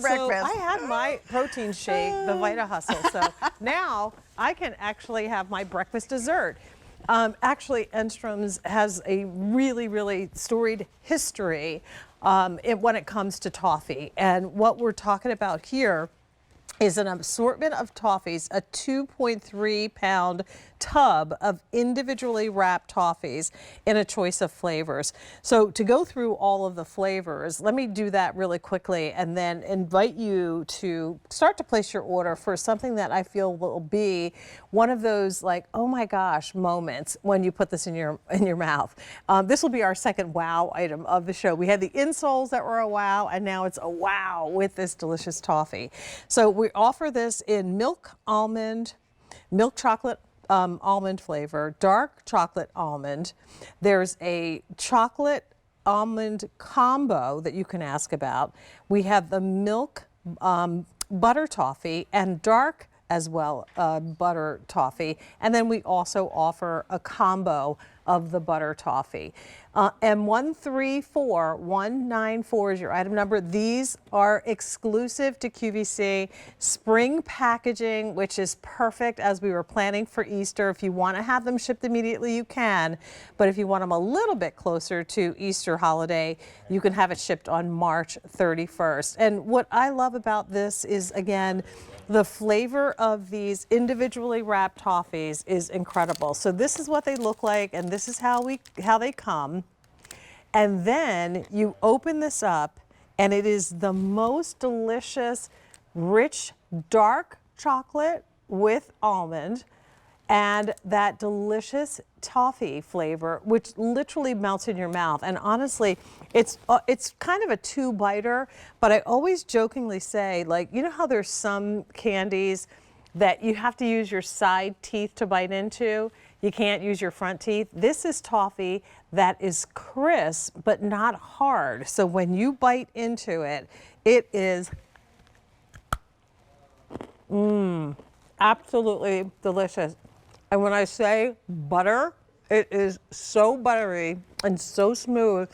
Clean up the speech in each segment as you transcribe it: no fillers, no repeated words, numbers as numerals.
breakfast. So I had my protein shake, the Vita Hustle. So now I can actually have my breakfast dessert. Actually, Enstrom's has a really, really storied history when it comes to toffee. And what we're talking about here is an assortment of toffees, a 2.3 pound tub of individually wrapped toffees in a choice of flavors. So to go through all of the flavors, let me do that really quickly and then invite you to start to place your order for something that I feel will be one of those like, oh my gosh, moments when you put this in your mouth. This will be our second wow item of the show. We had the insoles that were a wow, and now it's a wow with this delicious toffee. So we offer this in milk almond, milk chocolate almond flavor, dark chocolate almond. There's a chocolate almond combo that you can ask about. We have the milk butter toffee and dark as well butter toffee. And then we also offer a combo of the butter toffee. And 134194 is your item number. These are exclusive to QVC. Spring packaging, which is perfect as we were planning for Easter. If you want to have them shipped immediately, you can. But if you want them a little bit closer to Easter holiday, you can have it shipped on March 31st. And what I love about this is, again, the flavor of these individually wrapped toffees is incredible. So this is what they look like, and this is how they come. And then you open this up, and it is the most delicious, rich, dark chocolate with almond and that delicious toffee flavor, which literally melts in your mouth. And honestly, it's kind of a two-biter, but I always jokingly say, like, you know how there's some candies that you have to use your side teeth to bite into? You can't use your front teeth. This is toffee that is crisp, but not hard. So when you bite into it, it is absolutely delicious. And when I say butter, it is so buttery and so smooth.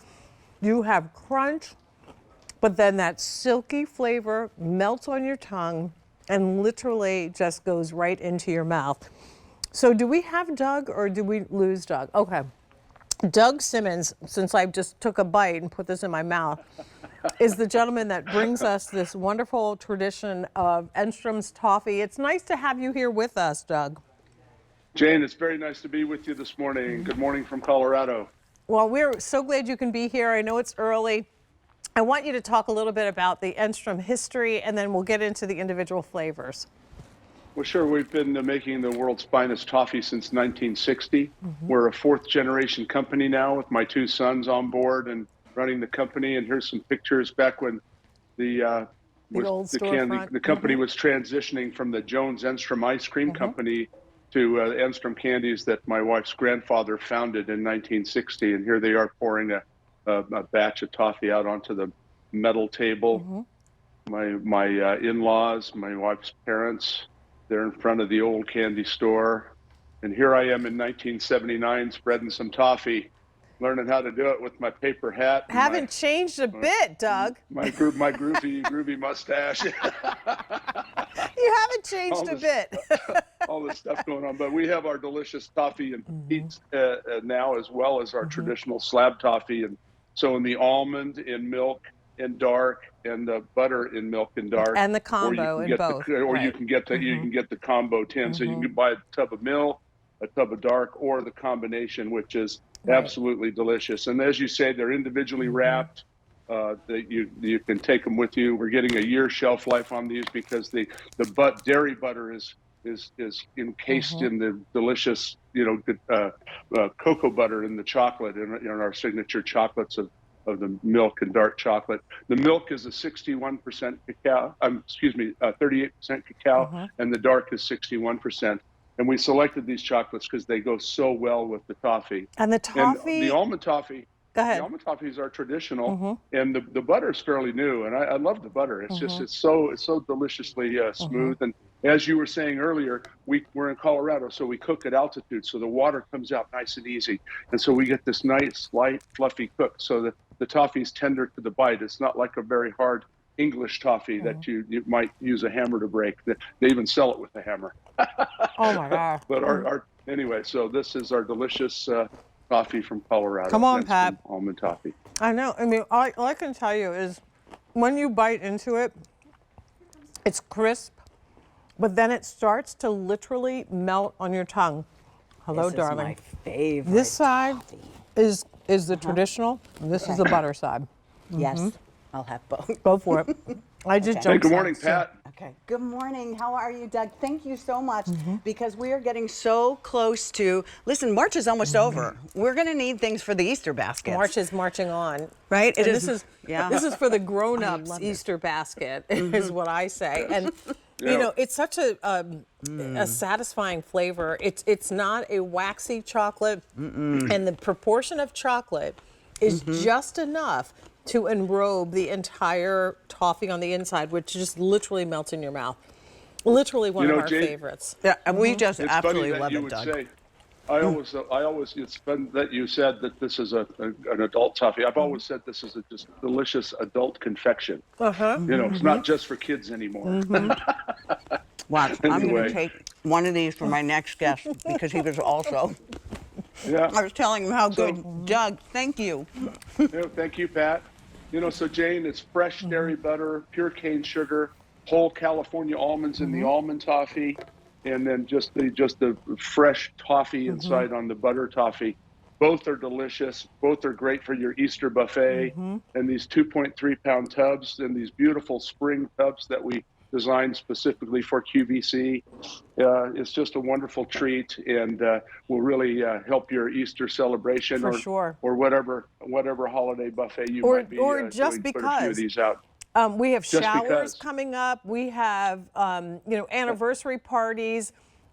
You have crunch, but then that silky flavor melts on your tongue and literally just goes right into your mouth. So do we have Doug or do we lose Doug? Okay. Doug Simmons, since I just took a bite and put this in my mouth, is the gentleman that brings us this wonderful tradition of Enstrom's toffee. It's nice to have you here with us, Doug. Jane, it's very nice to be with you this morning. Good morning from Colorado. Well, we're so glad you can be here. I know it's early. I want you to talk a little bit about the Enstrom history, and then we'll get into the individual flavors. Well, sure. We've been making the world's finest toffee since 1960. We're a fourth-generation company now with my two sons on board and running the company. And here's some pictures back when the company was transitioning from the Jones Enstrom Ice Cream Company to Enstrom Candies that my wife's grandfather founded in 1960. And here they are pouring a batch of toffee out onto the metal table. My in-laws, my wife's parents, they're in front of the old candy store. And here I am in 1979 spreading some toffee, learning how to do it with my paper hat. Haven't changed a bit, Doug. My groovy mustache. You haven't changed a bit. All this stuff going on. But we have our delicious toffee and petites now, as well as our traditional slab toffee. And so in the almond, in milk, in dark, and the butter in milk and dark, and the combo in both. You can get the combo tin. So you can buy a tub of milk, a tub of dark, or the combination, which is absolutely delicious. And as you say, they're individually wrapped. That you can take them with you. We're getting a year shelf life on these because the dairy butter is encased in the delicious cocoa butter in the chocolate in our signature chocolates of the milk and dark chocolate. The milk is a 61% cacao, 38% cacao, and the dark is 61%. And we selected these chocolates because they go so well with the toffee. And the toffee? And the almond toffee. Go ahead. The almond toffees are traditional, and the butter is fairly new. And I love the butter. It's just it's so deliciously smooth. And as you were saying earlier, we're in Colorado, so we cook at altitude, so the water comes out nice and easy, and so we get this nice, light, fluffy cook. So the toffee's tender to the bite. It's not like a very hard English toffee that you might use a hammer to break. They even sell it with a hammer. Oh my God. But anyway, so this is our delicious toffee from Colorado. Come on, Enstrom Pat. almond toffee. I know. I mean, all I can tell you is when you bite into it, it's crisp, but then it starts to literally melt on your tongue. Hello, This darling. is my favorite. This side toffee. is the traditional, and this is the butter side. Yes, I'll have both. Go for it. I just Okay. jumped. Hey, good morning, in. Pat. Okay. Good morning. How are you, Doug? Thank you so much because we are getting so close to. Listen, March is almost over. We're going to need things for the Easter baskets. March is marching on. Right? And It this is Yeah. this is for the grown-ups love it. Easter basket, is what I say. And you know, it's such a satisfying flavor. It's not a waxy chocolate, and the proportion of chocolate is just enough to enrobe the entire toffee on the inside, which just literally melts in your mouth. Literally one of our Jane, favorites. Yeah, and we just It's absolutely funny that love you it, would Doug. say. I always. It's fun that you said that this is an adult toffee. I've always said this is a just delicious adult confection. You know, it's not just for kids anymore. Watch, I'm going Anyway. to take one of these for my next guest because he was also. Yeah. I was telling him how good. Doug, thank you. Thank you, Pat. You know, so Jane, it's fresh dairy butter, pure cane sugar, whole California almonds in the almond toffee, and then just the fresh toffee inside on the butter toffee. Both are delicious. Both are great for your Easter buffet. And these 2.3 pound tubs and these beautiful spring tubs that we designed specifically for QVC. It's just a wonderful treat, and will really help your Easter celebration For sure. or whatever holiday buffet you Or- might be or just doing. Put a few of because. these out. We have Just showers because. coming up. We have, you know, anniversary parties,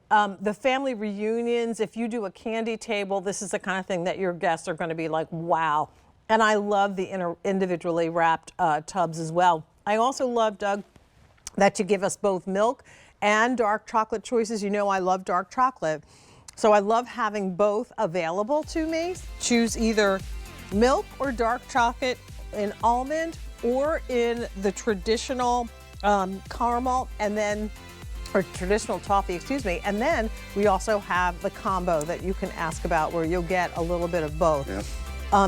the family reunions. If you do a candy table, this is the kind of thing that your guests are going to be like, wow. And I love the individually wrapped tubs as well. I also love, Doug, that you give us both milk and dark chocolate choices. You know I love dark chocolate. So I love having both available to me. Choose either milk or dark chocolate in almond or in the traditional caramel, and then, or traditional toffee, excuse me. And then we also have the combo that you can ask about where you'll get a little bit of both. Yeah.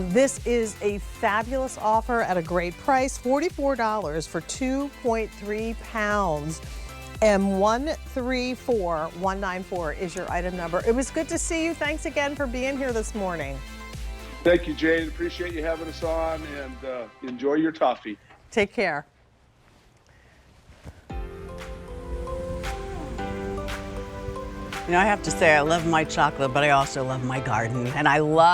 This is a fabulous offer at a great price, $44 for 2.3 pounds. And 134194 is your item number. It was good to see you. Thanks again for being here this morning. Thank you, Jane. Appreciate you having us on, and enjoy your toffee. Take care. You know, I have to say, I love my chocolate, but I also love my garden, and I love